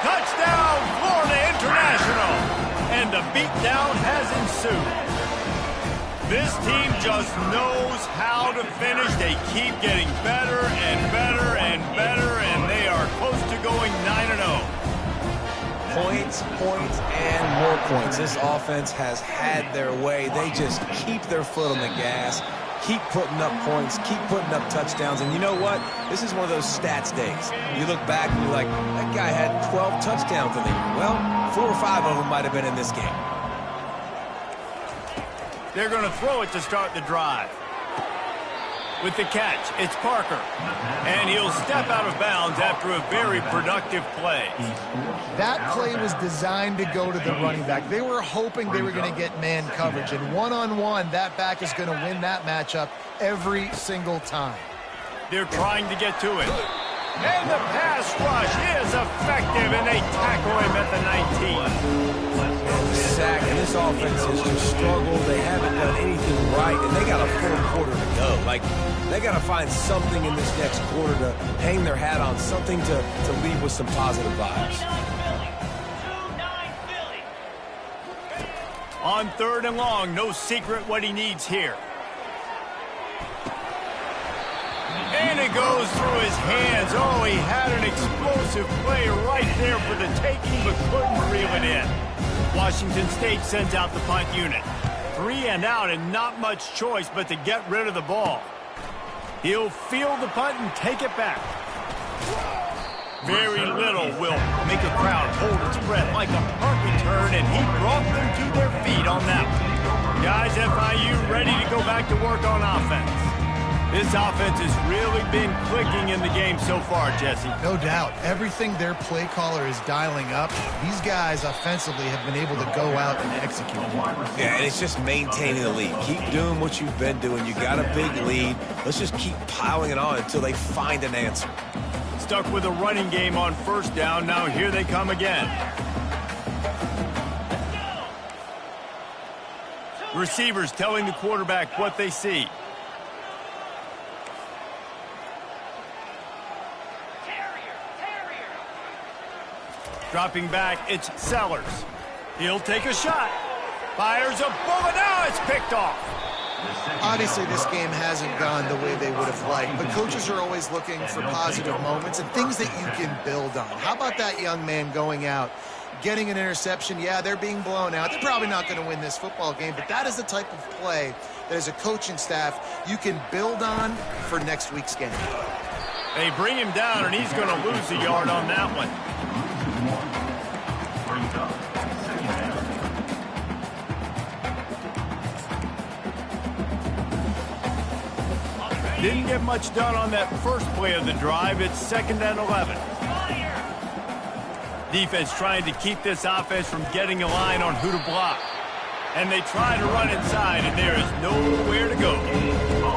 Touchdown, Florida International! And the beatdown has ensued. This team just knows how to finish. They keep getting better and better and better, and they are close to going 9-0. Points, points, and more points. This offense has had their way. They just keep their foot on the gas, keep putting up points, keep putting up touchdowns. And you know what? This is one of those stats days. You look back and you're like, that guy had 12 touchdowns in the year. Well, 4 or 5 of them might have been in this game. They're going to throw it to start the drive. With the catch, it's Parker. And he'll step out of bounds after a very productive play. That play was designed to go to the running back. They were hoping they were going to get man coverage. And one-on-one, that back is going to win that matchup every single time. They're trying to get to it. And the pass rush is effective, and they tackle him at the 19. sack, and this offense has just struggled. They haven't done anything right, and they got a full quarter to go. Like, they got to find something in this next quarter to hang their hat on, something to leave with some positive vibes. On 3rd and long, no secret what he needs here. And it goes through his hands. Oh, he had an explosive play right there for the taking, but couldn't reel it in. Washington State sends out the punt unit. 3 and out, and not much choice but to get rid of the ball. He'll field the punt and take it back. Very little will make a crowd hold its breath like a punt return, and he brought them to their feet on that one. Guys, FIU ready to go back to work on offense. This offense has really been clicking in the game so far, Jesse. No doubt. Everything their play caller is dialing up, these guys offensively have been able to go out and execute. Yeah, and it's just maintaining the lead. Keep doing what you've been doing. You got a big lead. Let's just keep piling it on until they find an answer. Stuck with a running game on 1st down. Now here they come again. Receivers telling the quarterback what they see. Dropping back, it's Sellers. He'll take a shot. Fires a bullet. Now it's picked off. Obviously, this game hasn't gone the way they would have liked, but coaches are always looking for positive moments and things that you can build on. How about that young man going out, getting an interception? Yeah, they're being blown out. They're probably not going to win this football game, but that is the type of play that as a coaching staff you can build on for next week's game. They bring him down, and he's going to lose a yard on that one. Didn't get much done on that first play of the drive. It's 2nd and 11. Defense trying to keep this offense from getting a line on who to block. And they try to run inside, and there is nowhere to go.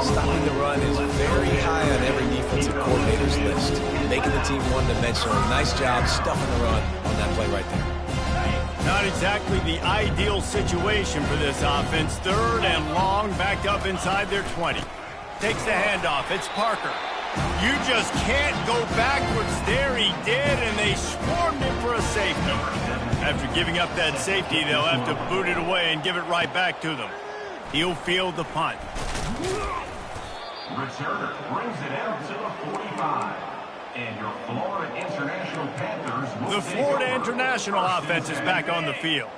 Stopping the run is very high on every defensive coordinator's list. Making the team one-dimensional. Nice job stuffing the run on that play right there. Not exactly the ideal situation for this offense. 3rd and long, backed up inside their 20. Takes the handoff. It's Parker. You just can't go backwards. There he did, and they swarmed him for a safety. After giving up that safety, they'll have to boot it away and give it right back to them. He'll field the punt. Returner brings it out to the 45. And your Florida International Panthers. The Florida International offense is back on the field.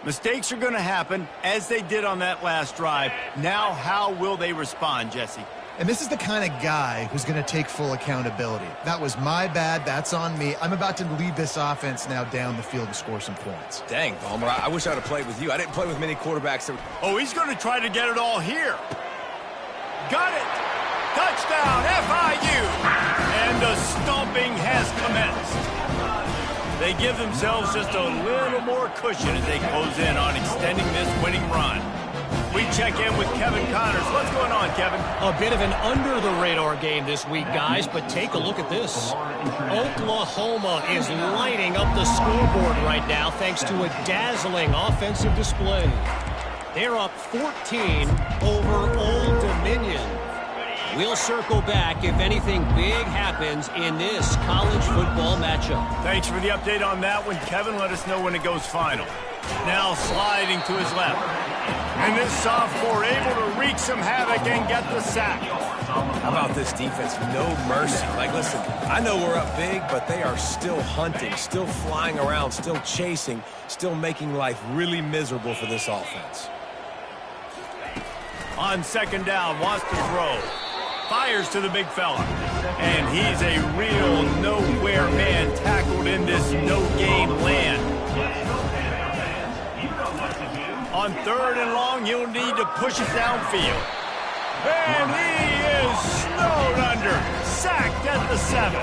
Mistakes are going to happen, as they did on that last drive. Now, how will they respond, Jesse? And this is the kind of guy who's going to take full accountability. That was my bad. That's on me. I'm about to lead this offense now down the field and score some points. Dang, Palmer, I wish I would have played with you. I didn't play with many quarterbacks that... Oh, he's going to try to get it all here. Got it. Touchdown, FIU. And the stomping has commenced. They give themselves just a little more cushion as they close in on extending this winning run. We check in with Kevin Connors. What's going on, Kevin? A bit of an under-the-radar game this week, guys, but take a look at this. Oklahoma is lighting up the scoreboard right now thanks to a dazzling offensive display. They're up 14 over Old Dominion. We'll circle back if anything big happens in this college football matchup. Thanks for the update on that one, Kevin. Let us know when it goes final. Now sliding to his left. And this sophomore able to wreak some havoc and get the sack. How about this defense? No mercy. Like, listen, I know we're up big, but they are still hunting, still flying around, still chasing, still making life really miserable for this offense. On 2nd down, wants to throw. Fires to the big fella. And he's a real nowhere man tackled in this no-game land. On 3rd and long, he'll need to push it downfield. And he is snowed under. Sacked at the 7.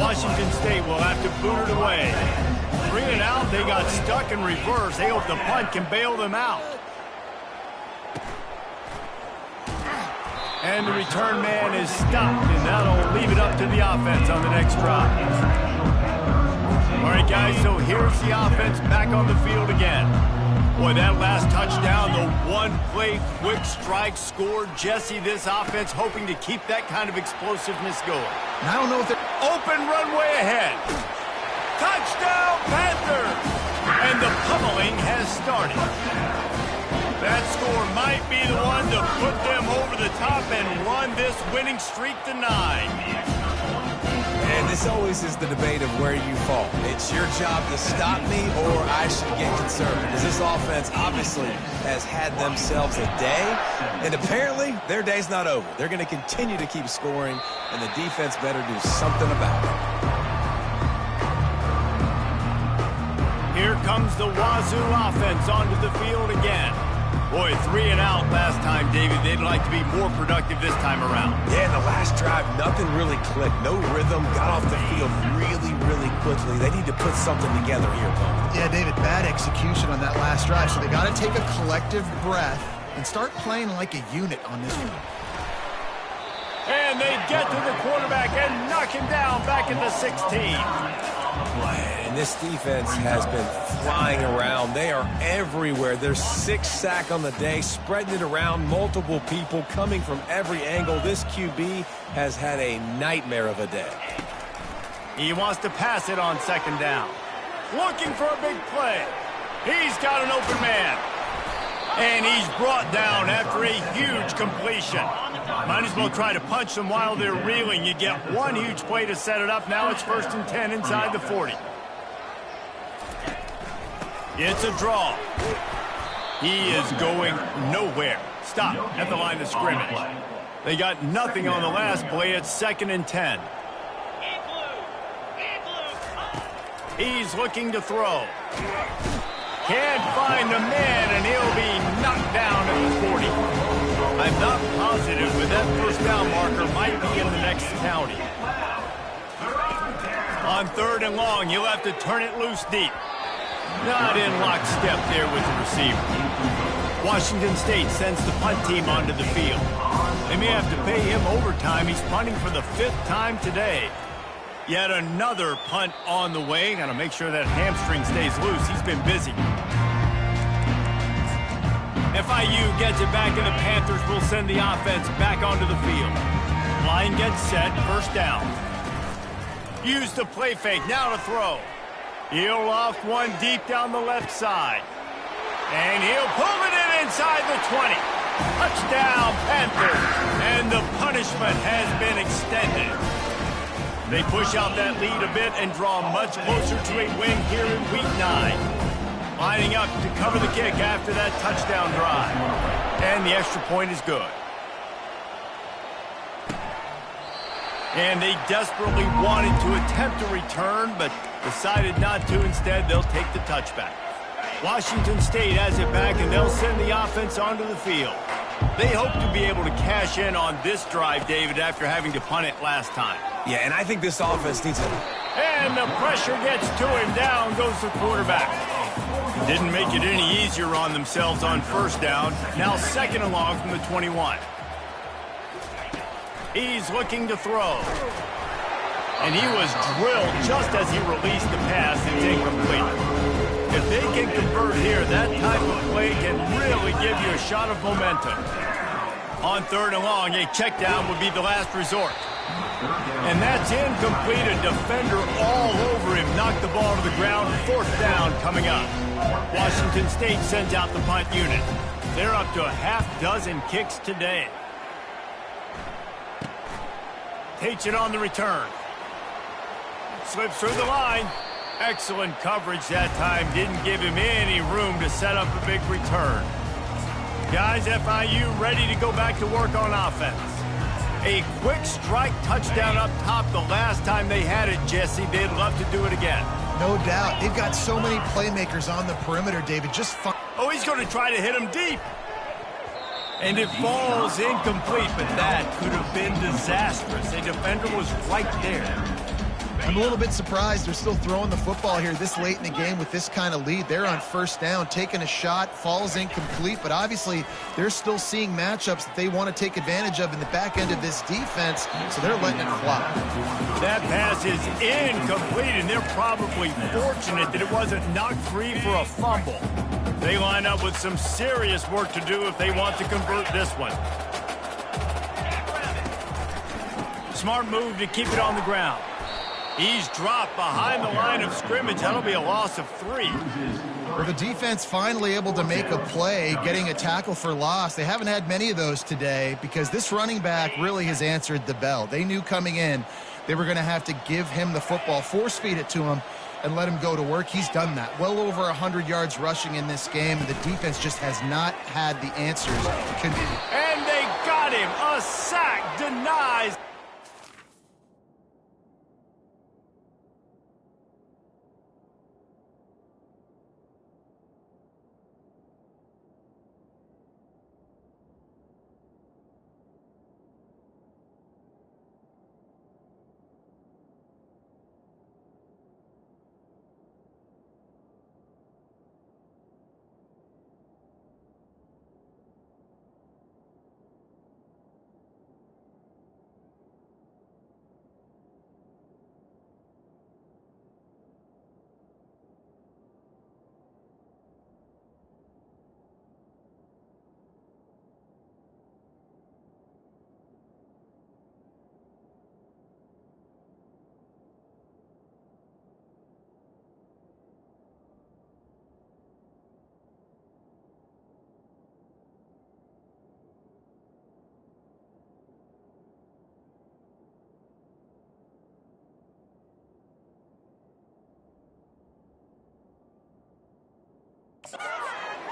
Washington State will have to boot it away. Bring it out. They got stuck in reverse. They hope the punt can bail them out. And the return man is stopped, and that'll leave it up to the offense on the next drive. All right, guys, so here's the offense back on the field again. Boy, that last touchdown, the one-play quick strike scored. Jesse, this offense hoping to keep that kind of explosiveness going. And I don't know if they're... Open runway ahead. Touchdown, Panthers! And the pummeling has started. That score might be the one to put them over the top and run this winning streak to 9. And this always is the debate of where you fall. It's your job to stop me or I should get concerned. Because this offense obviously has had themselves a day. And apparently, their day's not over. They're going to continue to keep scoring, and the defense better do something about it. Here comes the Wazoo offense onto the field again. Boy, 3 and out last time, David. They'd like to be more productive this time around. Yeah, in the last drive, nothing really clicked. No rhythm. Got off the field really, really quickly. They need to put something together here, Bo. Yeah, David, bad execution on that last drive. So they got to take a collective breath and start playing like a unit on this one. And they get to the quarterback and knock him down back at the 16. And this defense has been flying around. They are everywhere. There's 6 sacks on the day, spreading it around, multiple people coming from every angle. This QB has had a nightmare of a day. He wants to pass it on second down. Looking for a big play. He's got an open man. And he's brought down after a huge completion. Might as well try to punch them while they're reeling. You get one huge play to set it up. Now it's 1st and 10 inside the 40. It's a draw. He is going nowhere. Stop at the line of scrimmage. They got nothing on the last play. It's 2nd and 10. He's looking to throw. Can't find the man, and he'll be knocked down at the 40. I'm not positive, but that first down marker might be in the next county. On 3rd and long, you'll have to turn it loose deep. Not in lockstep there with the receiver. Washington State sends the punt team onto the field. They may have to pay him overtime. He's punting for the 5th time today. Yet another punt on the way. Got to make sure that hamstring stays loose. He's been busy. FIU gets it back, and the Panthers will send the offense back onto the field. Line gets set, 1st down. Use the play fake, now to throw. He'll loft one deep down the left side. And he'll pull it in inside the 20. Touchdown, Panthers. And the punishment has been extended. They push out that lead a bit and draw much closer to a win here in Week 9. Lining up to cover the kick after that touchdown drive. And the extra point is good. And they desperately wanted to attempt a return, but decided not to. Instead, they'll take the touchback. Washington State has it back, and they'll send the offense onto the field. They hope to be able to cash in on this drive, David, after having to punt it last time. Yeah, and I think this offense needs it. And the pressure gets to him. Down goes the quarterback. Didn't make it any easier on themselves on 1st down. Now 2nd and long from the 21. He's looking to throw. And he was drilled just as he released the pass. It's incomplete. If they can convert here, that type of play can really give you a shot of momentum. On 3rd and long, a check down would be the last resort. And that's incomplete. A defender all over him. Knocked the ball to the ground. 4th down coming up. Washington State sends out the punt unit. They're up to a half-dozen kicks today. Takes it on the return. Slips through the line. Excellent coverage that time. Didn't give him any room to set up a big return. Guys, FIU ready to go back to work on offense. A quick strike touchdown up top the last time they had it, Jesse. They'd love to do it again. No doubt. They've got so many playmakers on the perimeter, David. Just fun. Oh, he's going to try to hit him deep. And it falls incomplete, but that could have been disastrous. A defender was right there. I'm a little bit surprised they're still throwing the football here this late in the game with this kind of lead. They're on first down, taking a shot, falls incomplete, but obviously they're still seeing matchups that they want to take advantage of in the back end of this defense, so they're letting it fly. That pass is incomplete, and they're probably fortunate that it wasn't knocked free for a fumble. They line up with some serious work to do if they want to convert this one. Smart move to keep it on the ground. He's dropped behind the line of scrimmage. That'll be a loss of 3. Well, the defense finally able to make a play, getting a tackle for loss. They haven't had many of those today because this running back really has answered the bell. They knew coming in they were going to have to give him the football, force feed it to him, and let him go to work. He's done that. Well over 100 yards rushing in this game. The defense just has not had the answers. And they got him. A sack denies.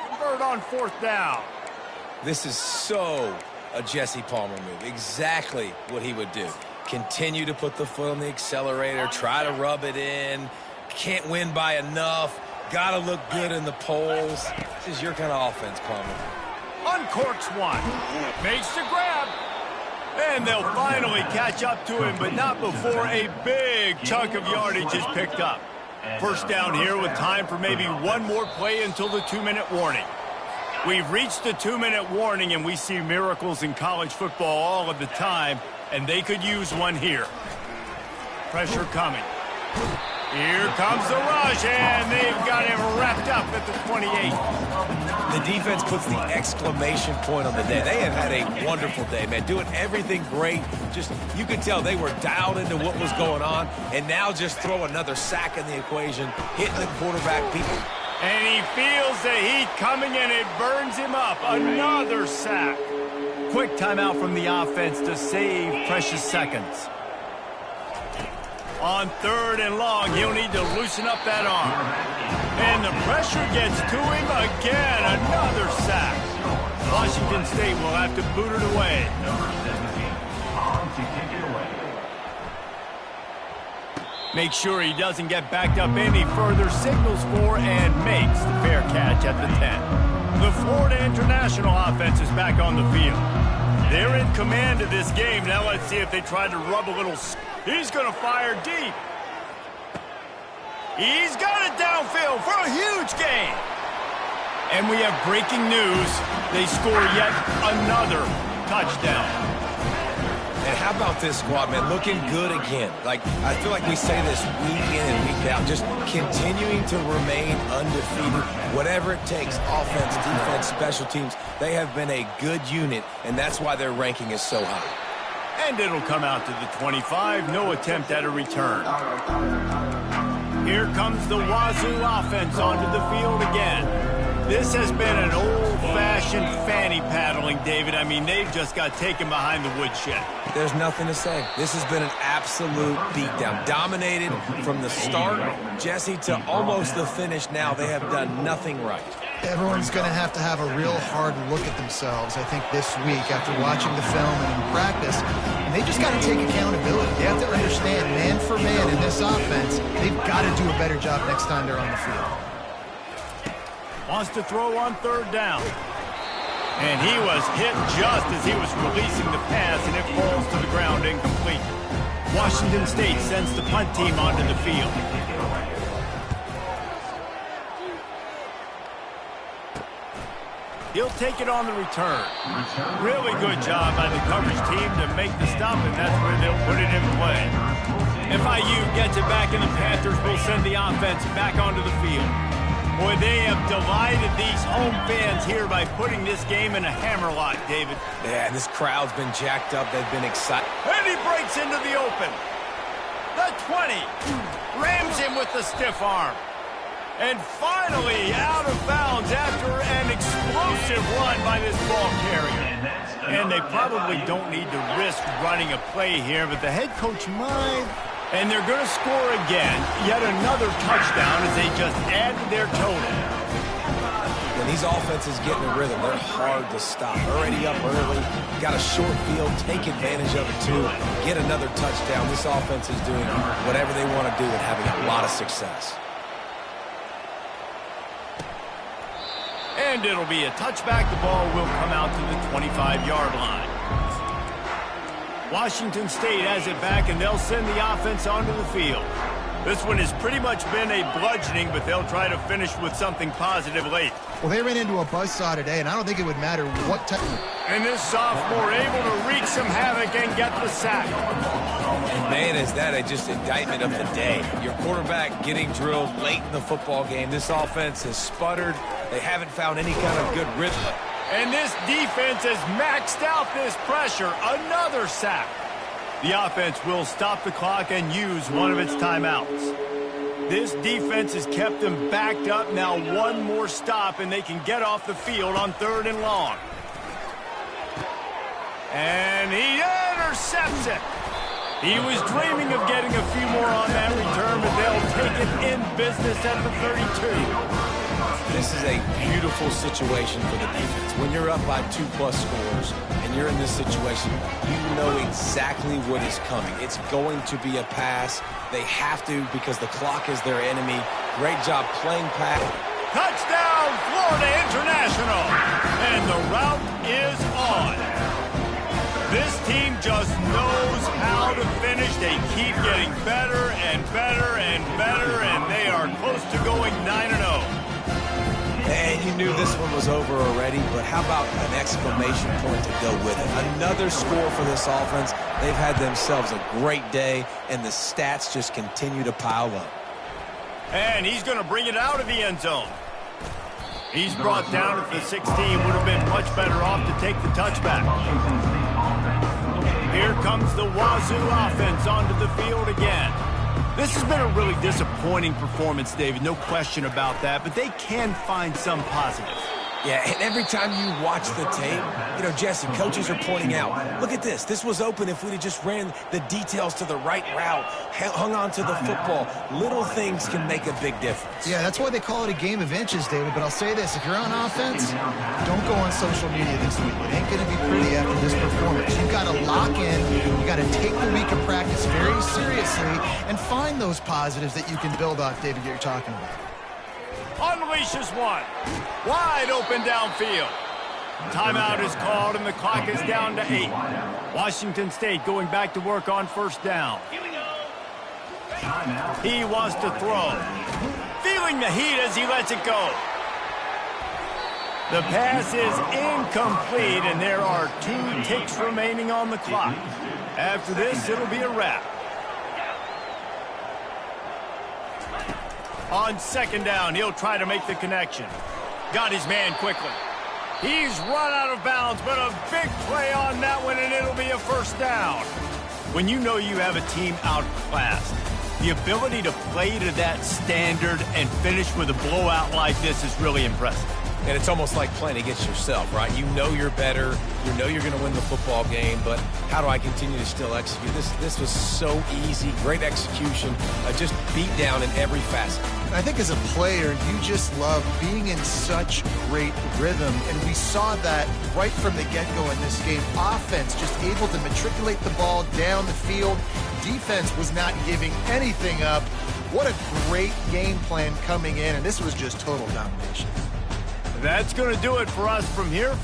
Convert on fourth down. This is so a Jesse Palmer move. Exactly what he would do. Continue to put the foot on the accelerator, try to rub it in. Can't win by enough. Got to look good in the polls. This is your kind of offense, Palmer. Uncorks one. Makes the grab. And they'll finally catch up to him, but not before a big chunk of yardage is picked up. First down here with time for maybe one more play until the 2-minute warning. We've reached the 2-minute warning, and we see miracles in college football all of the time, and they could use one here. Pressure coming. Here comes the rush, and they've got him wrapped up at the 28. The defense puts the exclamation point on the day. They have had a wonderful day, man, doing everything great. Just, you could tell they were dialed into what was going on, and now just throw another sack in the equation, hitting the quarterback people. And he feels the heat coming, and it burns him up. Another sack. Quick timeout from the offense to save precious seconds. On 3rd and long, he'll need to loosen up that arm. And the pressure gets to him again. Another sack. Washington State will have to boot it away. Make sure he doesn't get backed up any further. Signals for and makes the fair catch at the 10. The Florida International offense is back on the field. They're in command of this game. Now let's see if they try to rub a little. He's going to fire deep. He's got it downfield for a huge gain. And we have breaking news. They score yet another touchdown. And how about this squad, man? Looking good again. Like, I feel like we say this week in and week out, just continuing to remain undefeated. Whatever it takes, offense, defense, special teams, they have been a good unit, and that's why their ranking is so high. And it'll come out to the 25. No attempt at a return. Here comes the Wazoo offense onto the field again. This has been an old-fashioned fanny paddling, David. I mean, they've just got taken behind the woodshed. There's nothing to say. This has been an absolute beatdown. Dominated from the start, Jesse, to almost the finish now. They have done nothing right. Everyone's going to have a real hard look at themselves, I think, this week after watching the film and in practice. And they just got to take accountability. They have to understand, man for man in this offense, they've got to do a better job next time they're on the field. Wants to throw on 3rd down. And he was hit just as he was releasing the pass, and it falls to the ground incomplete. Washington State sends the punt team onto the field. He'll take it on the return. Really good job by the coverage team to make the stop, and that's where they'll put it in play. FIU gets it back, and the Panthers will send the offense back onto the field. Boy, they have delighted these home fans here by putting this game in a hammerlock, David. Yeah, this crowd's been jacked up. They've been excited. And he breaks into the open. The 20. Rams him with the stiff arm. And finally out of bounds after an explosive run by this ball carrier. And they probably don't need to risk running a play here, but the head coach might. And they're going to score again. Yet another touchdown as they just add to their total. When these offenses get in a rhythm, they're hard to stop. Already up early, got a short field, take advantage of it too, get another touchdown. This offense is doing whatever they want to do and having a lot of success. And it'll be a touchback. The ball will come out to the 25-yard line. Washington State has it back, and they'll send the offense onto the field. This one has pretty much been a bludgeoning, but they'll try to finish with something positive late. Well, they ran into a buzzsaw today, and I don't think it would matter what time. And this sophomore able to wreak some havoc and get the sack. And man, is that just indictment of the day. Your quarterback getting drilled late in the football game. This offense has sputtered. They haven't found any kind of good rhythm. And this defense has maxed out this pressure. Another sack. The offense will stop the clock and use one of its timeouts. This defense has kept them backed up. Now one more stop, and they can get off the field on 3rd and long. And he intercepts it. He was dreaming of getting a few more on that return, but they'll take it in business at the 32. This is a beautiful situation for the defense. When you're up by 2+ scores and you're in this situation, you know exactly what is coming. It's going to be a pass. They have to because the clock is their enemy. Great job playing pass. Touchdown, Florida International. And the route is on. This team just knows how to finish. They keep getting better and better and better, and they are close to going 9-0. And you knew this one was over already, but how about an exclamation point to go with it? Another score for this offense. They've had themselves a great day, and the stats just continue to pile up. And he's going to bring it out of the end zone. He's brought down at the 16. Would have been much better off to take the touchback. Here comes the Wazoo offense onto the field again. This has been a really disappointing performance, David, no question about that, but they can find some positive. Yeah, and every time you watch the tape, you know, Jesse, coaches are pointing out, look at this. This was open if we'd have just ran the details to the right route, hung on to the football. Little things can make a big difference. Yeah, that's why they call it a game of inches, David. But I'll say this, if you're on offense, don't go on social media this week. It ain't going to be pretty after this performance. You've got to lock in. You've got to take the week of practice very seriously and find those positives that you can build off, David, you're talking about. Unleashes one. Wide open downfield. Timeout is called, and the clock is down to 8. Washington State going back to work on 1st down. Here we go. He wants to throw. Feeling the heat as he lets it go. The pass is incomplete, and there are 2 ticks remaining on the clock. After this, it'll be a wrap. On 2nd down, he'll try to make the connection. Got his man quickly. He's run out of bounds, but a big play on that one, and it'll be a 1st down. When you know you have a team outclassed, the ability to play to that standard and finish with a blowout like this is really impressive. And it's almost like playing against yourself, right? You know you're better. You know you're going to win the football game, but how do I continue to still execute? This was so easy. Great execution. Just beat down in every facet. I think as a player, you just love being in such great rhythm, and we saw that right from the get-go in this game. Offense just able to matriculate the ball down the field. Defense was not giving anything up. What a great game plan coming in, and this was just total domination. That's going to do it for us from here.